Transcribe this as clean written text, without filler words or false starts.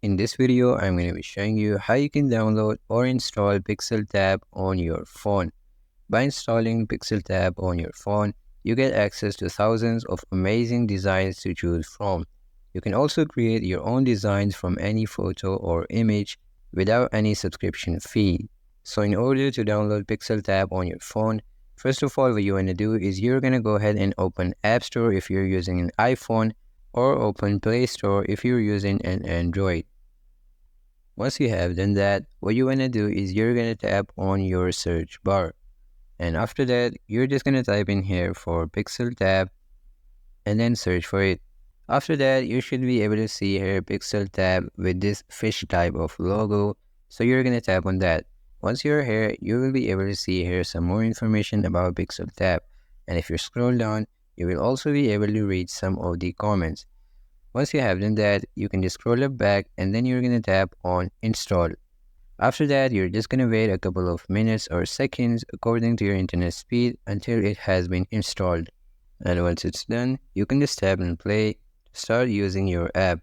In this video, I'm going to be showing you how you can download or install pixeltap on your phone. By installing pixeltap on your phone, you get access to thousands of amazing designs to choose from. You can also create your own designs from any photo or image without any subscription fee. So in order to download pixeltap on your phone, first of all, what you want to do is you're going to go ahead and open App Store if you're using an iPhone, or open Play Store if you're using an Android. Once you have done that, what you want to do is you're going to tap on your search bar. And after that, you're just going to type in here for pixeltap and then search for it. After that, you should be able to see here pixeltap with this fish type of logo. So you're going to tap on that. Once you're here, you will be able to see here some more information about pixeltap. And if you scroll down, you will also be able to read some of the comments. Once you have done that, you can just scroll up back and then you're going to tap on install. After that, you're just going to wait a couple of minutes or seconds according to your internet speed until it has been installed. And once it's done, you can just tap and play to start using your app.